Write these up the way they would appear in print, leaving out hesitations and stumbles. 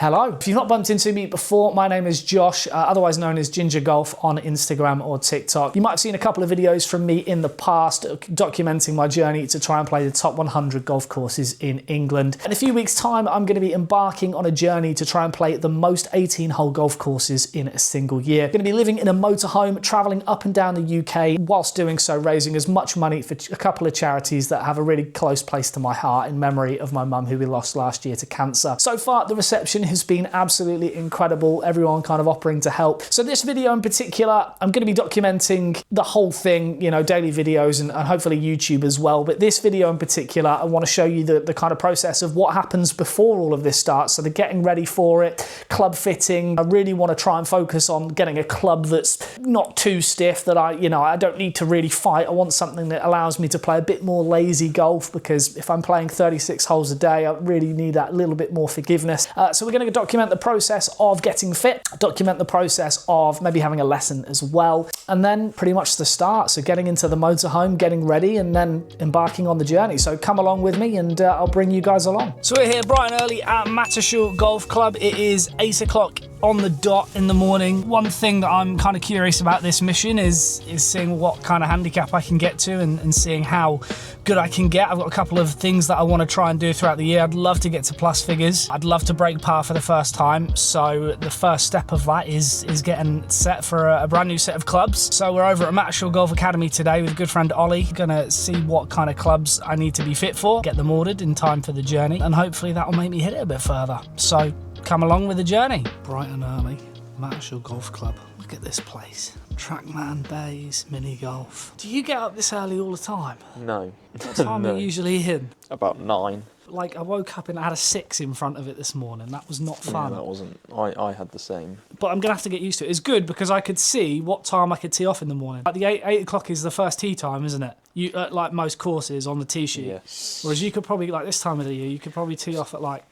Hello. If you've not bumped into me before, my name is Josh, otherwise known as Ginger Golf on Instagram or TikTok. You might have seen a couple of videos from me in the past documenting my journey to try and play the top 100 golf courses in England. In a few weeks' time, I'm going to be embarking on a journey to try and play the most 18-hole golf courses in a single year. I'm going to be living in a motorhome, travelling up and down the UK, whilst doing so raising as much money for a couple of charities that have a really close place to my heart in memory of my mum who we lost last year to cancer. So far, the reception has been absolutely incredible, everyone kind of offering to help. So this video in particular, I'm going to be documenting the whole thing, you know, daily videos and hopefully YouTube as well. But this video in particular, I want to show you the kind of process of what happens before all of this starts. So the getting ready for it, club fitting. I really want to try and focus on getting a club that's not too stiff, that I don't need to really fight. I want something that allows me to play a bit more lazy golf, because if I'm playing 36 holes a day, I really need that little bit more forgiveness. So we're going to document the process of getting fit, document the process of maybe having a lesson as well, and then pretty much the start. So getting into the motorhome, getting ready, and then embarking on the journey. So come along with me and I'll bring you guys along. So we're here bright and early at Mattershall Golf Club. It is 8 o'clock on the dot in the morning. One thing that I'm kind of curious about this mission is seeing what kind of handicap I can get to and seeing how good I can get. I've got a couple of things that I want to try and do throughout the year. I'd love to get to plus figures. I'd love to break par for the first time. So the first step of that is getting set for a brand new set of clubs. So we're over at Mattershall Golf Academy today with a good friend Ollie. Gonna see what kind of clubs I need to be fit for, get them ordered in time for the journey, and hopefully that will make me hit it a bit further. So come along with the journey. Bright and early, Mattershall Golf Club. Look at this place. Trackman, bays, mini golf. Do you get up this early all the time? No. What time No. are you usually in? About 9. Like, I woke up and I had a 6 in front of it this morning. That was not fun. Yeah, that wasn't. I had the same. But I'm going to have to get used to it. It's good because I could see what time I could tee off in the morning. Like the 8 o'clock is the first tee time, isn't it? You like most courses on the tee sheet. Yes. Whereas you could probably, like this time of the year, you could probably tee off at like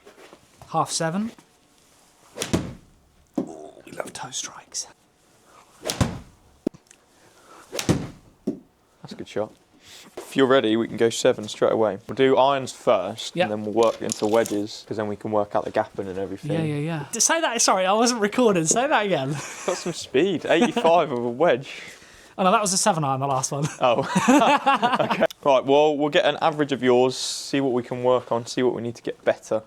7:30. Ooh, we love toe strikes. That's a good shot. If you're ready, we can go 7 straight away. We'll do irons first, Yep. and then we'll work into wedges, because then we can work out the gapping and everything. Yeah. Say that, sorry, I wasn't recording. Say that again. Got some speed. 85 of a wedge. Oh no, that was a 7-iron, the last one. Oh. Okay. Right, well, we'll get an average of yours, see what we can work on, see what we need to get better.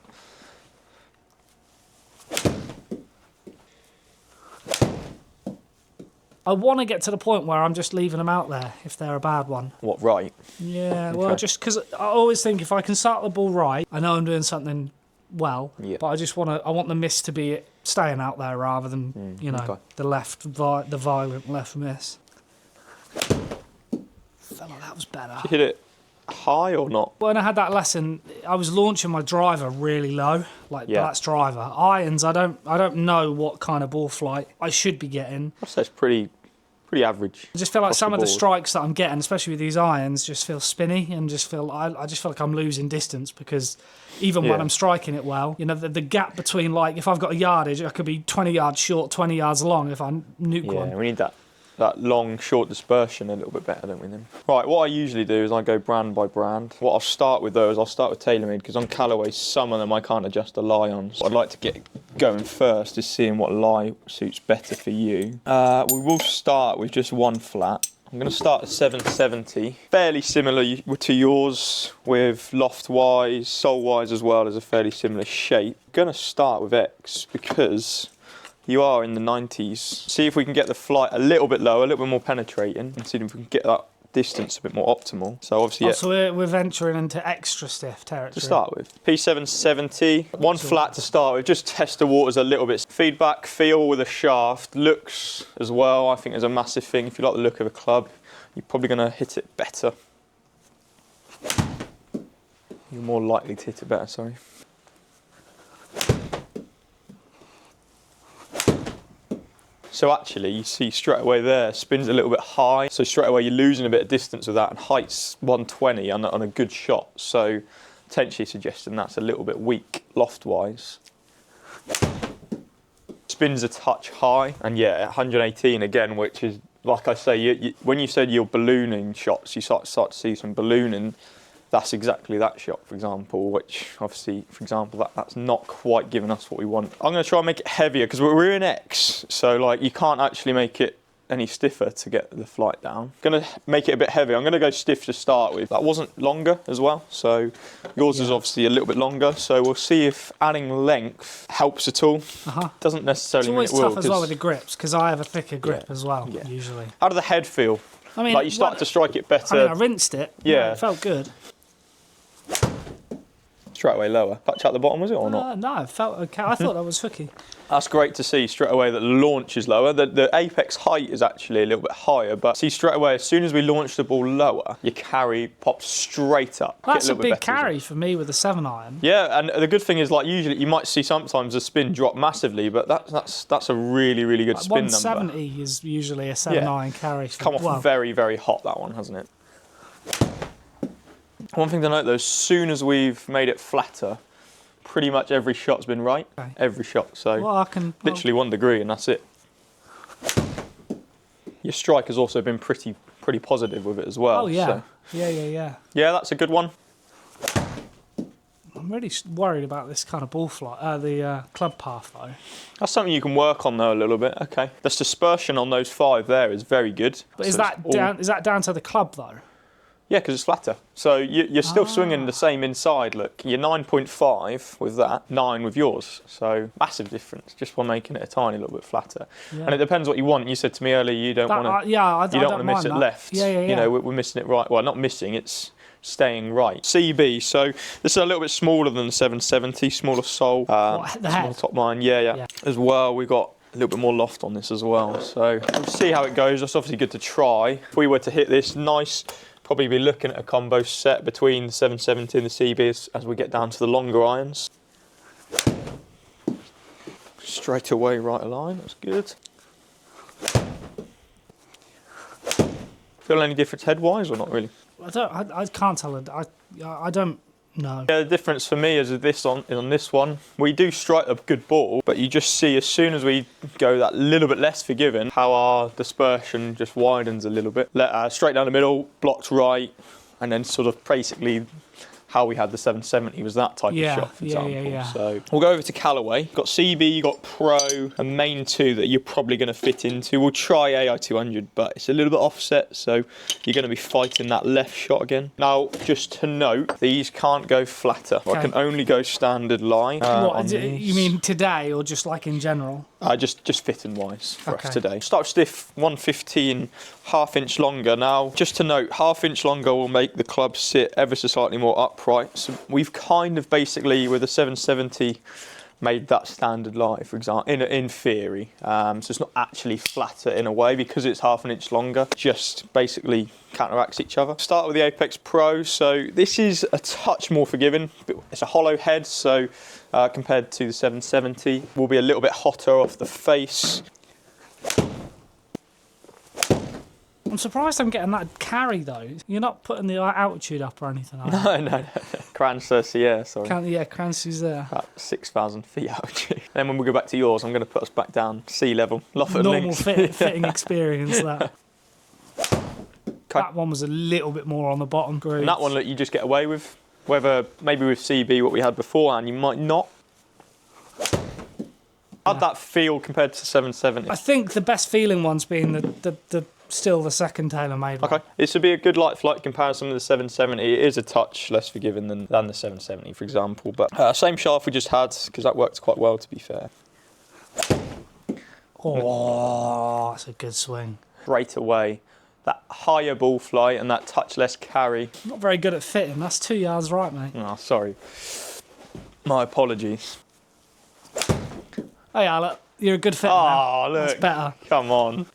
I want to get to the point where I'm just leaving them out there if they're a bad one. What, right? Yeah, well, Okay. just because I always think if I can start the ball right, I know I'm doing something well, Yeah. but I want the miss to be staying out there rather than, okay. the violent left miss. Felt like that was better. Did you hit it high or not? When I had that lesson, I was launching my driver really low, like Yeah. that's driver. Irons, I don't know what kind of ball flight I should be getting. I'd say it's pretty average. I just feel like across some of the board. strikes that I'm getting, especially with these irons, just feel spinny and I just feel like I'm losing distance, because even when Yeah. I'm striking it well, you know, the gap between, like, if I've got a yardage, I could be 20 yards short, 20 yards long if I nuke Yeah, one. we need that long, short dispersion a little bit better, don't we, then? Right, what I usually do is I go brand by brand. What I'll start with, though, is I'll start with TaylorMade, because on Callaway, some of them I can't adjust the lie on. So I'd like to get going first, is seeing what lie suits better for you. We will start with just one flat. I'm going to start at 770. Fairly similar to yours, with loft-wise, sole-wise as well, as a fairly similar shape. I'm going to start with X, because you are in the 90s. See if we can get the flight a little bit lower, a little bit more penetrating, and see if we can get that distance a bit more optimal. So obviously, So we're venturing into extra stiff territory. to start with. P770, one flat to start with, just test the waters a little bit. Feedback, feel with a shaft, looks as well, I think is a massive thing. If you like the look of a club, you're probably going to hit it better. You're more likely to hit it better, sorry. So actually, you see straight away there, spins a little bit high. So straight away, you're losing a bit of distance with that, and height's 120 on a good shot. So potentially suggesting that's a little bit weak loft-wise. Spins a touch high, and yeah, 118 again, which is, like I say, when you said you're ballooning shots, you start to see some ballooning. that's exactly that shot, for example, which obviously, for example, that's not quite giving us what we want. I'm going to try and make it heavier because we're in X, so like you can't actually make it any stiffer to get the flight down. Going to make it a bit heavier. I'm going to go stiff to start with. That wasn't longer as well, so yours is obviously a little bit longer, so we'll see if adding length helps at all. Doesn't necessarily mean it will. It's always tough as well with the grips, because I have a thicker grip as well, usually. How did the head feel? I mean, like you start to strike it better. I mean, I rinsed it. Yeah. It felt good. Straight away lower. Touch out the bottom, was it, or not? No, it felt okay. I thought that was hooky. That's great to see straight away that the launch is lower. The apex height is actually a little bit higher, but see straight away, as soon as we launch the ball lower, your carry pops straight up. That's a big carry for me with a 7-iron. Yeah, and the good thing is, like, usually you might see sometimes the spin drop massively, but that's a really, really good spin 170 number. is usually a 7-iron carry. It's come off very, very hot, that one, hasn't it? One thing to note though, as soon as we've made it flatter, pretty much every shot's been right. Okay. Every shot, so literally 1 degree and that's it. Your strike has also been pretty positive with it as well. Oh yeah, so. yeah. Yeah, that's a good one. I'm really worried about this kind of ball flight, the club path though. That's something you can work on though a little bit. Okay, the dispersion on those 5 there is very good. But is that down to the club though? Yeah, because it's flatter. So you're still swinging the same inside. Look, you're 9.5 with that, 9 with yours. So massive difference just by making it a tiny little bit flatter. Yeah. And it depends what you want. You said to me earlier you don't want to. I don't want to miss it left. Yeah. You know, we're missing it right. Well, not missing. It's staying right. CB. So this is a little bit smaller than the 770, smaller sole. The head? Smaller top line. Yeah. As well, we got a little bit more loft on this as well. So we'll see how it goes. That's obviously good to try. If we were to hit this nice. Probably be looking at a combo set between the 770 and the CB as we get down to the longer irons. Straight away, right align, that's good. Feel any difference head-wise or not really? I can't tell it. I don't know. Yeah, the difference for me is on this one, we do strike a good ball, but you just see as soon as we go that little bit less forgiving, how our dispersion just widens a little bit. Straight down the middle, blocked right, and then sort of basically how we had the 770 was that type of shot, for example. Yeah. So we'll go over to Callaway. Got CB, you got Pro, and main 2 that you're probably going to fit into. We'll try AI200, but it's a little bit offset, so you're going to be fighting that left shot again. Now, just to note, these can't go flatter. Okay. I can only go standard line. You mean today, or just like in general? Just fitting wise for us today. Start stiff 115, ½ inch longer. Now, just to note, ½ inch longer will make the club sit ever so slightly more upright. So we've kind of basically, with a 770, made that standard lie, for example, in theory. So it's not actually flatter in a way because it's ½ inch longer, just basically counteracts each other. Start with the Apex Pro. So this is a touch more forgiving. It's a hollow head, so compared to the 770, will be a little bit hotter off the face. I'm surprised I'm getting that carry though. You're not putting the altitude up or anything like that. No. Kranz, yeah, sorry. Kranz is there. About 6,000 feet altitude. Then when we go back to yours, I'm going to put us back down sea level. Normal fitting experience, that. That one was a little bit more on the bottom group. And that one, look, you just get away with. Whether maybe with CB, what we had beforehand, you might not. How'd that feel compared to 770? I think the best feeling ones being still the second tailor-made one. Okay, this would be a good light flight comparison with the 770. It is a touch less forgiving than the 770, for example. But same shaft we just had, because that worked quite well, to be fair. Oh, that's a good swing. Straight away. That higher ball flight and that touch less carry. Not very good at fitting. That's 2 yards right, mate. Oh, sorry. My apologies. Hey, Alec, you're a good fitter. Oh, look. That's better. Come on.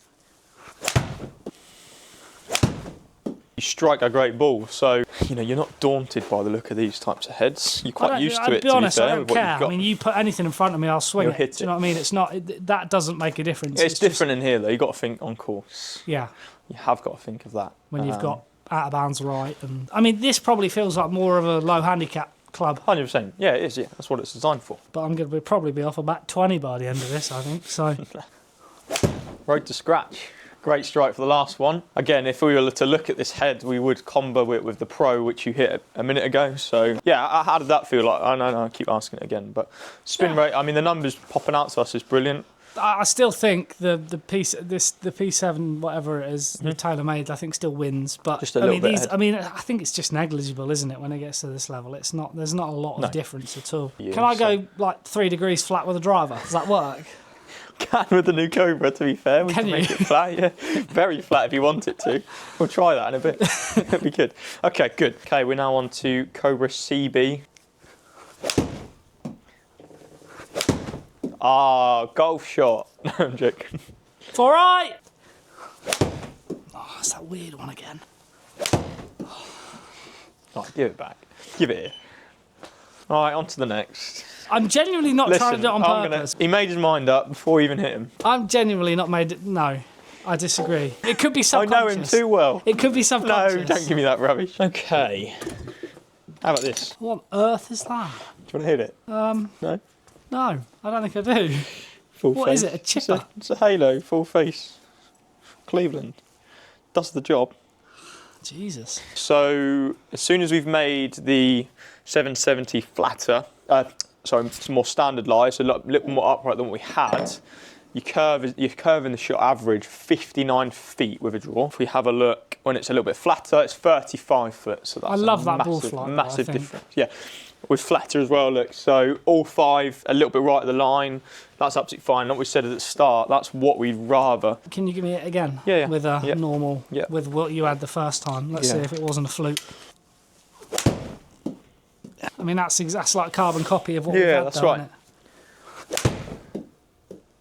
You strike a great ball, so you're not daunted by the look of these types of heads. You're quite used to it. To be honest, I don't care. I mean, you put anything in front of me, I'll swing it. Do you know what I mean? It's not that doesn't make a difference. It's different in here, though. You've got to think on course. Yeah, you have got to think of that when you've got out of bounds right. And I mean, this probably feels like more of a low handicap club. 100%. Yeah, it is. Yeah, that's what it's designed for. But I'm going to probably be off about 20 by the end of this, I think. So, road to scratch. Great strike for the last one. Again, if we were to look at this head, we would combo it with the Pro, which you hit a minute ago. So yeah, how did that feel like? I know, I keep asking it again, but spin rate, I mean, the numbers popping out to us is brilliant. I still think the P7 whatever it is, the TaylorMade, I think still wins. But Just a little bit ahead. I mean, I think it's just negligible, isn't it? When it gets to this level, it's not. There's not a lot of difference at all. Yeah, Can I go like 3 degrees flat with a driver? Does that work? Can with the new Cobra, to be fair. We can make it flat, yeah. Very flat if you want it to. We'll try that in a bit. It'll be good. Okay, good. Okay, we're now on to Cobra CB. Ah, golf shot. No, I'm joking. It's all right. Oh, it's that weird one again. Right, give it back. Give it here. All right, on to the next. I'm genuinely not trying to do it on purpose. He made his mind up before we even hit him. I'm genuinely not made it. No, I disagree. It could be subconscious. I know him too well. It could be subconscious. No, don't give me that rubbish. Okay. How about this? What on earth is that? Do you want to hit it? No? No, I don't think I do. Full What face. is it, a chipper? It's a halo, full face. Cleveland. Does the job. Jesus. So, as soon as we've made the 770 flatter, it's more standard lie, so a little more upright than what we had, you're curving the shot average 59 feet with a draw. If we have a look, when it's a little bit flatter, it's 35 foot. So that's I love that ball flight. Massive difference. Yeah. With flatter as well, look. So all 5, a little bit right of the line. That's absolutely fine. Like we said at the start, that's what we'd rather. Can you give me it again? Yeah. With a normal, yeah. with what you had the first time. Let's see if it wasn't a fluke. I mean, that's like a carbon copy of what we've had, that's though, right. Isn't it?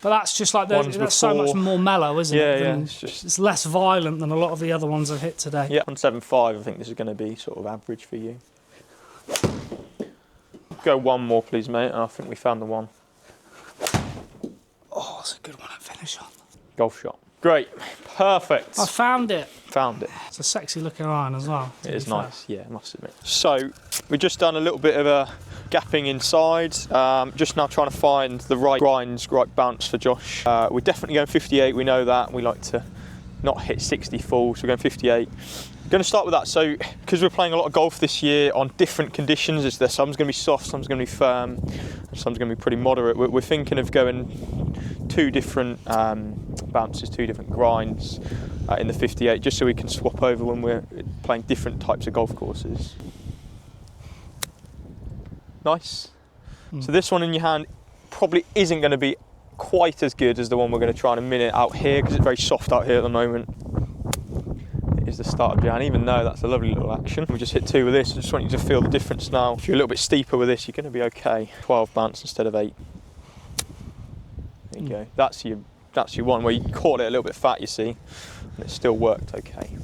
But that's just like that's so much more mellow, isn't it? Yeah, it's less violent than a lot of the other ones I've hit today. Yeah, on 7.5, I think this is going to be sort of average for you. Go one more, please, mate. I think we found the one. Oh, that's a good one to finish on. Golf shot. Great. Perfect. I found it. Found it. It's a sexy looking iron as well. It is nice, yeah, I must admit. So, we've just done a little bit of a gapping inside. Just now trying to find the right grinds, right bounce for Josh. We're definitely going 58, we know that. We like to not hit 60 full, so we're going 58. Going to start with that. So, because we're playing a lot of golf this year on different conditions, some's going to be soft, some's going to be firm, and some's going to be pretty moderate. We're thinking of going 2 different bounces, 2 different grinds in the 58, just so we can swap over when we're playing different types of golf courses. Nice. So this one in your hand probably isn't going to be quite as good as the one we're going to try in a minute out here, because it's very soft out here at the moment. Is the start of Jan, even though that's a lovely little action. We just hit 2 with this. I just want you to feel the difference now. If you're a little bit steeper with this, you're going to be okay. 12 bounce instead of 8. There you go. That's your one where you caught it a little bit fat, you see, and it still worked okay.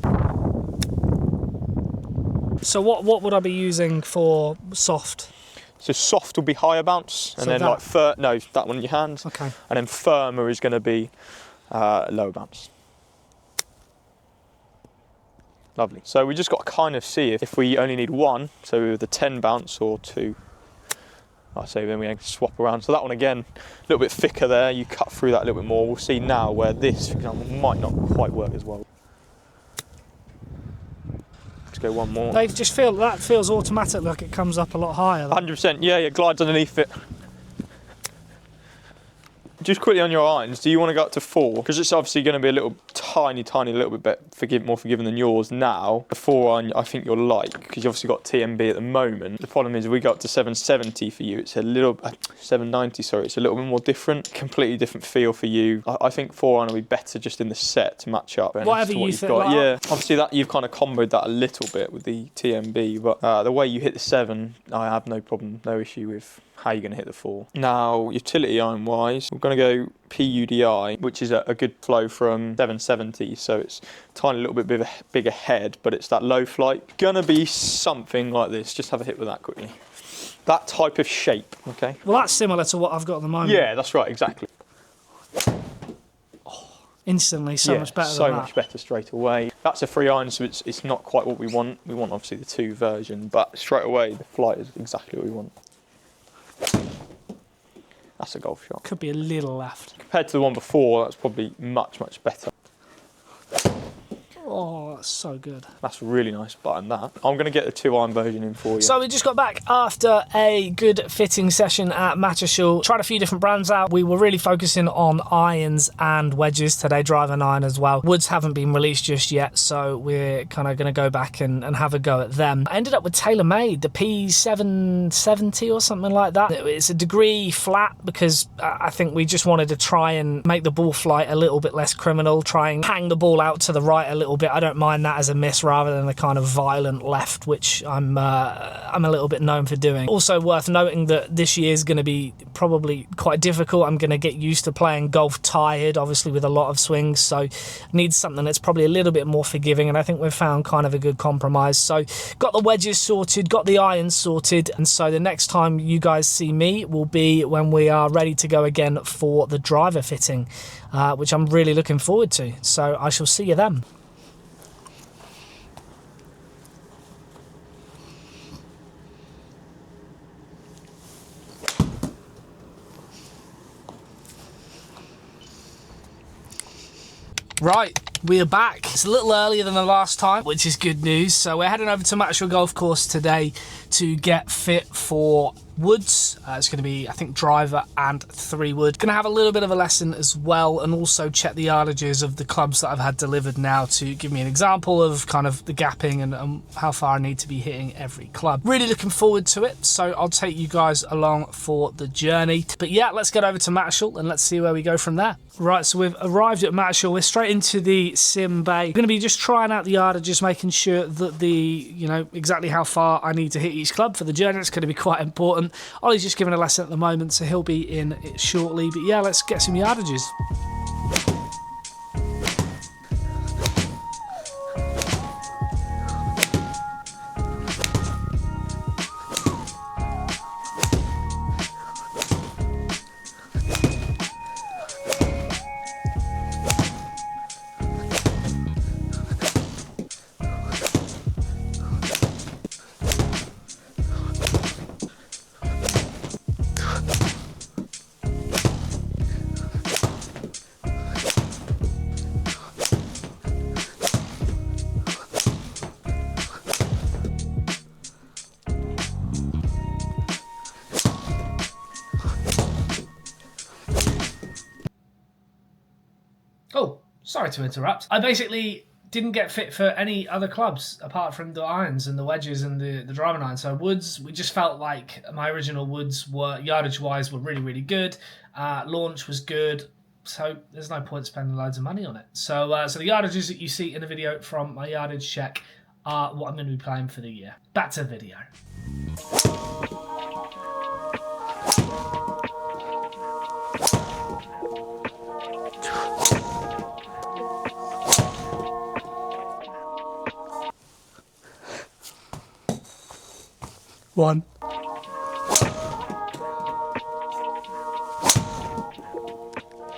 So what would I be using for soft? So soft will be higher bounce, and so then that one in your hand. Okay. And then firmer is going to be lower bounce. Lovely. So we just got to kind of see if we only need 1, so the 10 bounce or 2. I say then we swap around. So that one again, a little bit thicker there. You cut through that a little bit more. We'll see now where this, for example, might not quite work as well. Let's go one more. They just feel that feels automatic, like it comes up a lot higher. 100%. Yeah, it glides underneath it. Just quickly on your irons, do you want to go up to 4? Because it's obviously going to be a little tiny little bit more forgiving than yours now. The 4 iron, I think you'll like, because you've obviously got TMB at the moment. The problem is if we go up to 770 for you, it's a little, 790, sorry, it's a little bit more different, completely different feel for you. I think 4 iron will be better just in the set to match up. Whatever you think. Got. Yeah, obviously that you've kind of comboed that a little bit with the TMB, but the way you hit the 7, I have no issue with how you're going to hit the 4. Now, utility iron wise, we're going to go PUDI, which is a good flow from 770, so it's a tiny little bit bigger head, but it's that low flight. Going to be something like this. Just have a hit with that quickly. That type of shape, okay? Well, that's similar to what I've got at the moment. Yeah, that's right, exactly. Instantly, so much better than that. So much better straight away. That's a 3 iron, so it's not quite what we want. We want obviously the 2 version, but straight away the flight is exactly what we want. That's a golf shot. Could be a little left. Compared to the one before, that's probably much better. that's so good. That's a really nice button, that. I'm going to get the 2-iron version in for you. So we just got back after a good fitting session at Mattershall. Tried a few different brands out. We were really focusing on irons and wedges today, driving iron as well. Woods haven't been released just yet, so we're kind of going to go back and have a go at them. I ended up with TaylorMade, the P770 or something like that. It's a degree flat because I think we just wanted to try and make the ball flight a little bit less criminal, try and hang the ball out to the right a little bit. I don't mind that as a miss rather than the kind of violent left, which I'm a little bit known for doing. Also worth noting that this year is going to be probably quite difficult. I'm going to get used to playing golf tired, obviously with a lot of swings, so need something that's probably a little bit more forgiving, and I think we've found kind of a good compromise. So got the wedges sorted, got the irons sorted, and so the next time you guys see me will be when we are ready to go again for the driver fitting, which I'm really looking forward to. So I shall see you then. Right, we are back. It's a little earlier than the last time, which is good news. So we're heading over to Mattershall Golf Course today to get fit for woods. It's going to be, I think, driver and 3-wood. Going to have a little bit of a lesson as well, and also check the yardages of the clubs that I've had delivered now to give me an example of kind of the gapping and how far I need to be hitting every club. Really looking forward to it, so I'll take you guys along for the journey. But yeah, let's get over to Mattershall and let's see where we go from there. Right, so we've arrived at Mattershall. We're straight into the sim bay. We're going to be just trying out the yardages, making sure that exactly how far I need to hit each club for the journey. It's going to be quite important. Ollie's just giving a lesson at the moment, so he'll be in it shortly. But yeah, let's get some yardages. Oh, sorry to interrupt. I basically didn't get fit for any other clubs apart from the irons and the wedges and the driving irons. So woods, we just felt like my original woods were, yardage-wise, were really, really good. Launch was good. So there's no point spending loads of money on it. So the yardages that you see in the video from my yardage check are what I'm going to be playing for the year. Back to the video. One.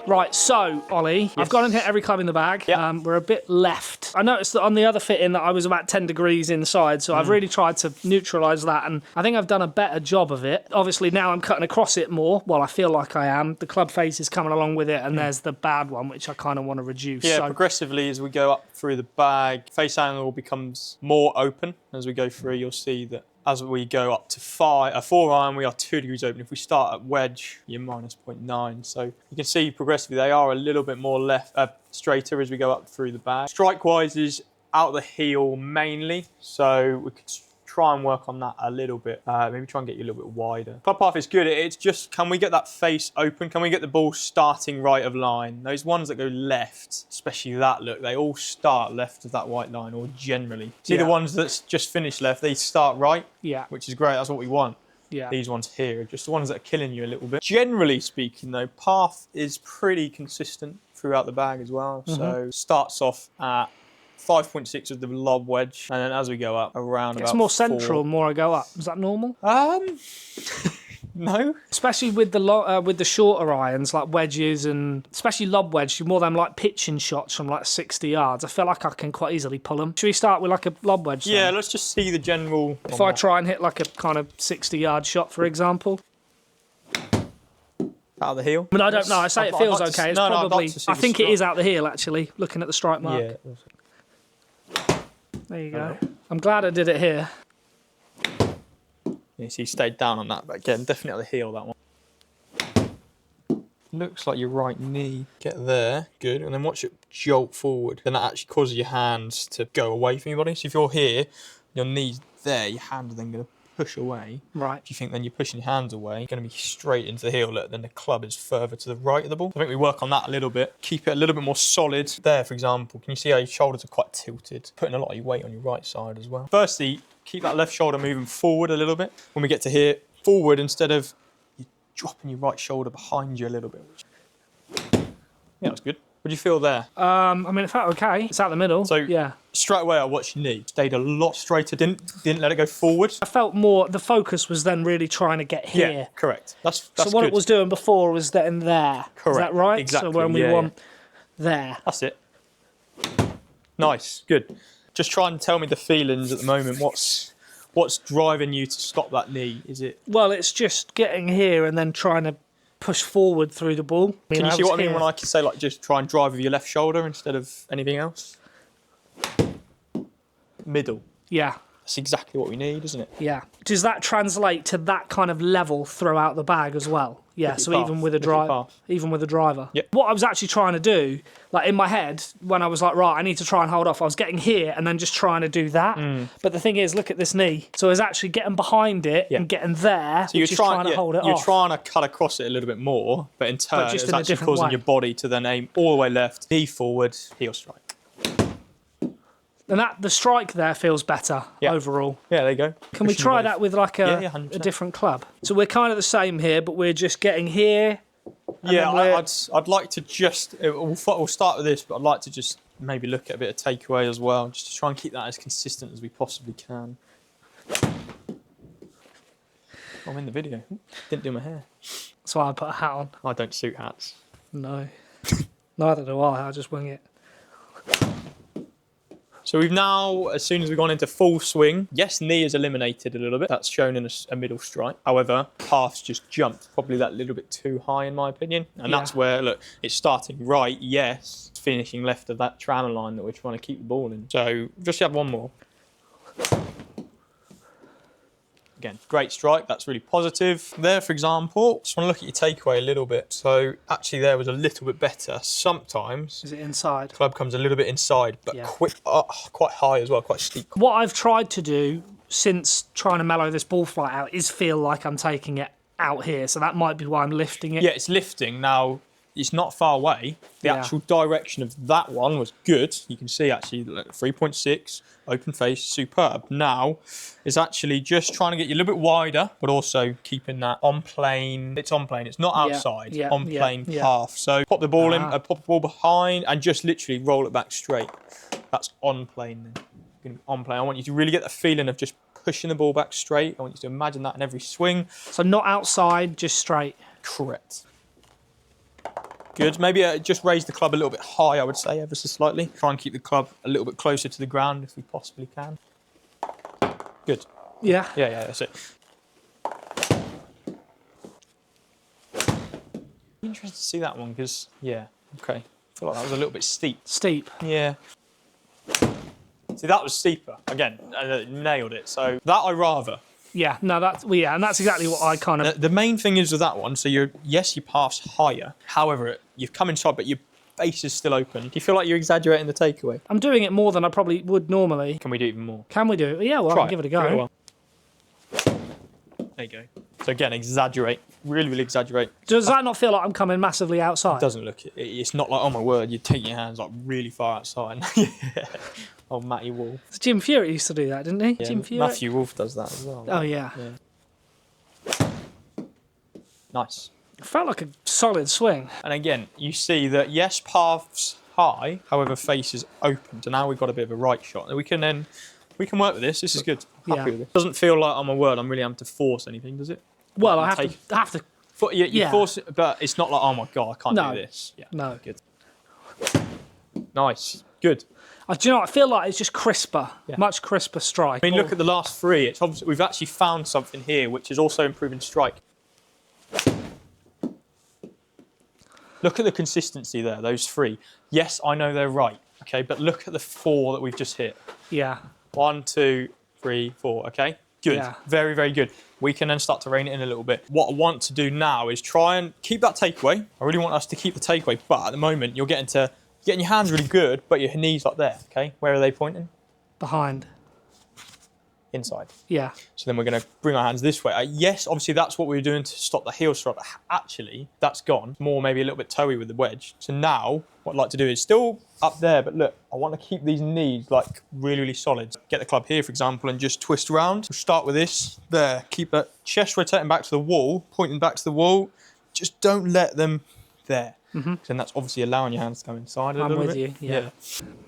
Right, so, Ollie, yes. I've gone and hit every club in the bag. Yep. We're a bit left. I noticed that on the other fitting that I was about 10 degrees inside, so I've really tried to neutralise that, and I think I've done a better job of it. Obviously, now I'm cutting across it more. Well, I feel like I am. The club face is coming along with it, and there's the bad one, which I kind of want to reduce. Yeah, so progressively, as we go up through the bag, face angle becomes more open. As we go through, you'll see that as we go up to 4-iron, we are 2 degrees open. If we start at wedge, you're minus 0.9. So you can see progressively they are a little bit more straighter as we go up through the bag. Strike-wise is out the heel mainly, so we could try and work on that a little bit. Maybe try and get you a little bit wider. Club path is good. It's just, can we get that face open? Can we get the ball starting right of line? Those ones that go left, especially that look, they all start left of that white line, or generally. See the ones that's just finished left, they start right, which is great. That's what we want. Yeah. These ones here are just the ones that are killing you a little bit. Generally speaking though, path is pretty consistent throughout the bag as well. So starts off at 5.6 with the lob wedge, and then as we go up around it's more central the more I go up. Is that normal? No. Especially with the shorter irons like wedges, and especially lob wedge, you're more than like pitching shots from like 60 yards. I feel like I can quite easily pull them. Should we start with like a lob wedge? Yeah, let's just see the general. If I try and hit like a kind of 60-yard shot, for example. Out of the heel? I mean, I don't know. I say it feels okay. It's probably. I think it is out the heel actually. Looking at the strike mark. Yeah. There you go. I'm glad I did it here. Yeah, so you stayed down on that, but again, definitely at the heel, that one. Looks like your right knee. Get there, good, and then watch it jolt forward. Then that actually causes your hands to go away from your body. So if you're here, your knee's there, your hand are then going to push away. Right. If you think then you're pushing your hands away, you're going to be straight into the heel. Look, then the club is further to the right of the ball. I think we work on that a little bit. Keep it a little bit more solid. There, for example, can you see how your shoulders are quite tilted? Putting a lot of your weight on your right side as well. Firstly, keep that left shoulder moving forward a little bit. When we get to here, forward instead of you dropping your right shoulder behind you a little bit. Yeah, that's good. What do you feel there? I mean, it felt okay. It's out the middle. So yeah. Straight away, I watched your knee. Stayed a lot straighter. Didn't let it go forward. I felt more. The focus was then really trying to get here. Yeah, correct. That's so what good. it was doing before was getting there. Correct. Is that right? Exactly. So when we want there. That's it. Nice. Good. Just try and tell me the feelings at the moment. What's driving you to stop that knee? Is it? Well, it's just getting here and then trying to push forward through the ball. Can you see what I mean when I can say like just try and drive with your left shoulder instead of anything else? Middle. Yeah. That's exactly what we need, isn't it? Yeah. Does that translate to that kind of level throughout the bag as well? Yeah. So even with a driver. Yep. What I was actually trying to do, like in my head, when I was like, right, I need to try and hold off, I was getting here and then just trying to do that. But the thing is, look at this knee. So I was actually getting behind it and getting there, so you're trying to hold it off. You're trying to cut across it a little bit more, but in turn, just it's in a actually different causing way. your body to then aim all the way left, knee forward, heel strike. And the strike there feels better overall. Yeah, there you go. Can we try that with like a different club? So we're kind of the same here, but we're just getting here. Yeah, I'd like to just, we'll start with this, but I'd like to just maybe look at a bit of takeaway as well, just to try and keep that as consistent as we possibly can. I'm in the video. Didn't do my hair. That's why I put a hat on. I don't suit hats. No. Neither do I just wing it. So we've now, as soon as we've gone into full swing, yes, knee is eliminated a little bit. That's shown in a middle strike. However, half's just jumped, probably that little bit too high in my opinion. And that's where, look, it's starting right, yes, finishing left of that tram line that we're trying to keep the ball in. So just have one more. Again, great strike, that's really positive. There, for example, just want to look at your takeaway a little bit. So actually there was a little bit better. Sometimes... Is it inside? Club comes a little bit inside, but quite high as well, quite steep. What I've tried to do since trying to mellow this ball flight out is feel like I'm taking it out here. So that might be why I'm lifting it. Yeah, it's lifting. Now, it's not far away. The actual direction of that one was good. You can see actually 3.6, open face, superb. Now, it's actually just trying to get you a little bit wider, but also keeping that on plane. It's on plane, it's not outside, on plane path. So pop the ball in, pop the ball behind, and just literally roll it back straight. That's on plane then. Going to be on plane. I want you to really get the feeling of just pushing the ball back straight. I want you to imagine that in every swing. So not outside, just straight. Correct. Good. Maybe just raise the club a little bit high, I would say, ever so slightly. Try and keep the club a little bit closer to the ground if we possibly can. Good. Yeah? Yeah, that's it. Interesting to see that one because, okay. I feel like that was a little bit steep. Steep? Yeah. See, that was steeper. Again, nailed it. So that I rather. Yeah, no, and that's exactly what I kind of... The main thing is with that one, so your path's higher. However, you've come inside, but your base is still open. Do you feel like you're exaggerating the takeaway? I'm doing it more than I probably would normally. Can we do even more? Can we do it? Yeah, well, I'll give it a go. There you go. So again, exaggerate. Really, really exaggerate. Does that not feel like I'm coming massively outside? It doesn't look it. It's not like, oh my word, you take your hands like really far outside. Yeah. Oh, Matty Wolf. Jim Furyk used to do that, didn't he? Yeah, Jim Furyk. Matthew Wolf does that as well. Oh, yeah. Nice. It felt like a solid swing. And again, you see that, yes, path's high, however, face is open. So now we've got a bit of a right shot. And we can work with this. This is good. Happy with it. Doesn't feel like, oh my word, I'm really having to force anything, does it? Well, I have to. You force it, but it's not like, oh my God, I can't do this. Yeah. No. Good. Nice. Good. Do you know what? I feel like it's just crisper, much crisper strike. I mean, look at the last three. It's obviously, we've actually found something here which is also improving strike. Look at the consistency there, those three. Yes, I know they're right, okay, but look at the four that we've just hit. Yeah. 1, 2, 3, 4. Okay, good. Yeah. Very, very good. We can then start to rein it in a little bit. What I want to do now is try and keep that takeaway. I really want us to keep the takeaway, but at the moment you're getting your hands really good, but your knees like there. Okay, where are they pointing? Behind. Inside. Yeah. So then we're going to bring our hands this way. Yes, obviously that's what we were doing to stop the heel strike. But actually, that's gone. More maybe a little bit toey with the wedge. So now what I'd like to do is still up there, but look, I want to keep these knees like really, really solid. Get the club here, for example, and just twist around. We'll start with this. There. Keep that chest rotating back to the wall, pointing back to the wall. Just don't let them there. Mm-hmm. And that's obviously allowing your hands to come inside a little bit. I'm with you, yeah.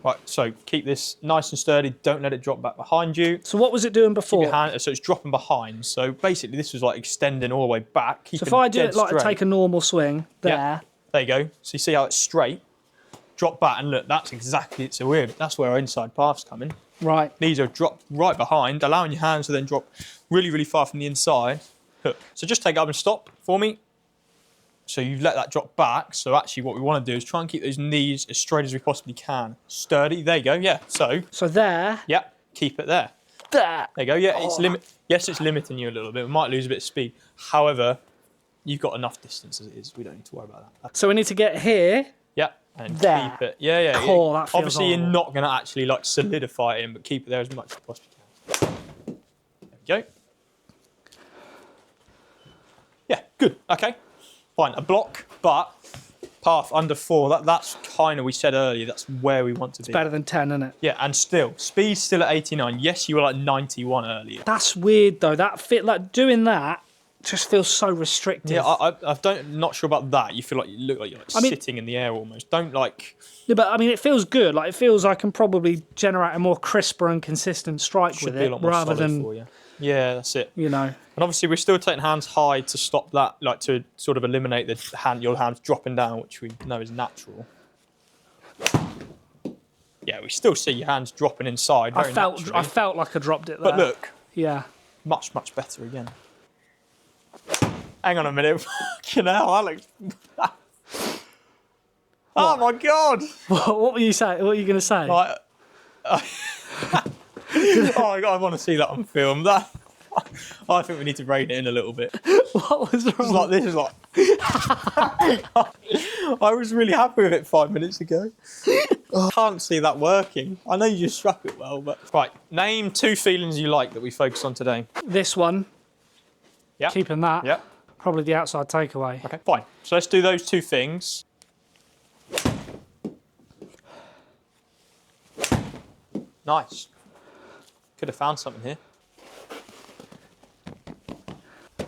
Right, so keep this nice and sturdy. Don't let it drop back behind you. So what was it doing before? So it's dropping behind. So basically this was like extending all the way back. So if I do it like to take a normal swing, there. Yeah, there you go. So you see how it's straight? Drop back and look, that's exactly, that's where our inside path's coming. Right. Knees are dropped right behind, allowing your hands to then drop really, really far from the inside. Hook. So just take it up and stop for me. So you've let that drop back. So actually what we want to do is try and keep those knees as straight as we possibly can. Sturdy, there you go, yeah. So there. Yeah, keep it there. There. There you go, yeah, yes, it's limiting you a little bit. We might lose a bit of speed. However, you've got enough distance as it is. We don't need to worry about that. So we need to get here. Yeah, and there. Keep it. Yeah. That feels Obviously horrible. you're not going to actually like solidify it in, but keep it there as much as possibly can. There we go. Yeah, good, okay. Fine, a block, but path under 4, that's kind of, we said earlier, that's where we want to be. Better than 10, isn't it? Yeah, and speed's still at 89. Yes, you were like 91 earlier. That's weird though. Like doing that just feels so restrictive. Yeah, I'm not sure about that. You feel like you look like you're sitting in the air almost. Don't like... Yeah, but I mean, it feels good. Like it feels I can probably generate a more crisper and consistent strike with it rather than... For you. Yeah, that's it. You know. And obviously we're still taking hands high to stop that, like to sort of eliminate your hands dropping down, which we know is natural. Yeah, we still see your hands dropping inside. I felt like I dropped it there. But look. Yeah. Much, much better again. Hang on a minute. Fucking hell, Alex. Oh my God. What were you saying? What are you going to say? Like, oh, I want to see that on film. I think we need to rein it in a little bit. What was wrong? This is like. I was really happy with it 5 minutes ago. I can't see that working. I know you just struck it well, but right. Name 2 feelings you like that we focus on today. This one. Yeah. Keeping that. Yeah. Probably the outside takeaway. Okay, fine. So let's do those 2 things. Nice. Could have found something here.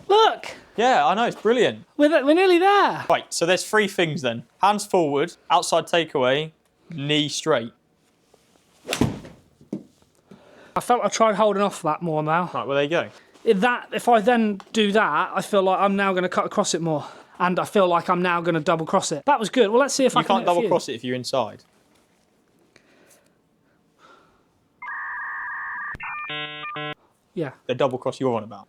Look! Yeah, I know, it's brilliant. We're nearly there. Right, so there's 3 things then. Hands forward, outside takeaway, knee straight. I felt I tried holding off that more now. Right, well, there you go. If I then do that, I feel like I'm now going to cut across it more. And I feel like I'm now going to double cross it. That was good. Well, let's see if I can. You can't double cross it if you're inside. Yeah. The double cross you're on about.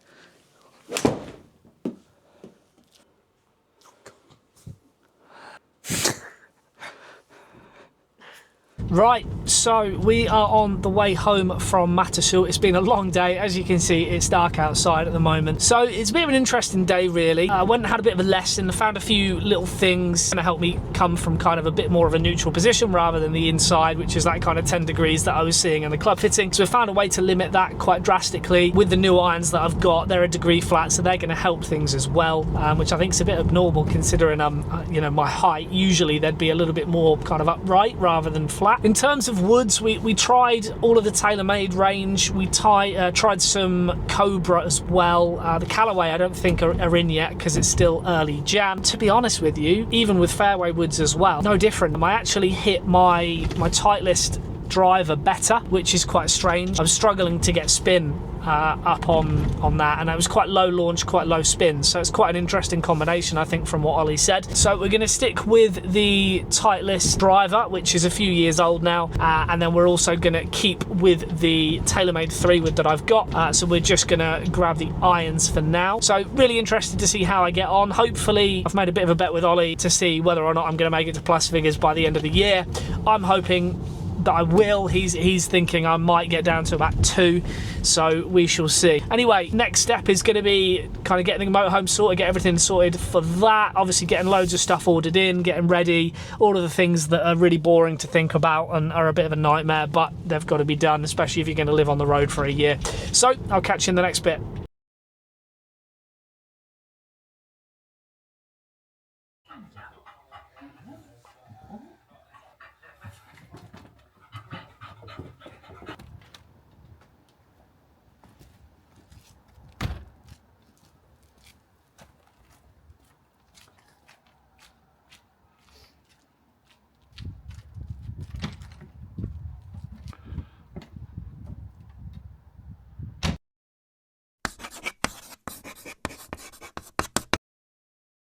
Right, so we are on the way home from Mattershall. It's been a long day. As you can see, it's dark outside at the moment. So it's a bit of an interesting day, really. I went and had a bit of a lesson, found a few little things to help me come from kind of a bit more of a neutral position rather than the inside, which is that kind of 10 degrees that I was seeing in the club fitting. So we found a way to limit that quite drastically. With the new irons that I've got, they're a degree flat, so they're going to help things as well, which I think is a bit abnormal considering, you know, my height. Usually they'd be a little bit more kind of upright rather than flat. In terms of woods, we tried all of the TaylorMade range. We tried some Cobra as well. The Callaway I don't think are in yet because it's still early Jan. To be honest with you, even with fairway woods as well, no different. I actually hit my Titleist driver better, which is quite strange. I'm struggling to get spin up on that, and it was quite low launch, quite low spin, so it's quite an interesting combination, I think, from what Ollie said. So we're going to stick with the Titleist driver, which is a few years old now, and then we're also going to keep with the TaylorMade 3-wood that I've got, so we're just going to grab the irons for now. So really interested to see how I get on. Hopefully I've made a bit of a bet with Ollie to see whether or not I'm going to make it to plus figures by the end of the year. I'm hoping that I will. He's thinking I might get down to about 2, so we shall see. Anyway, next step is going to be kind of getting the motorhome sorted, get everything sorted for that. Obviously getting loads of stuff ordered in, getting ready, all of the things that are really boring to think about and are a bit of a nightmare, but they've got to be done, especially if you're going to live on the road for a year. So I'll catch you in the next bit.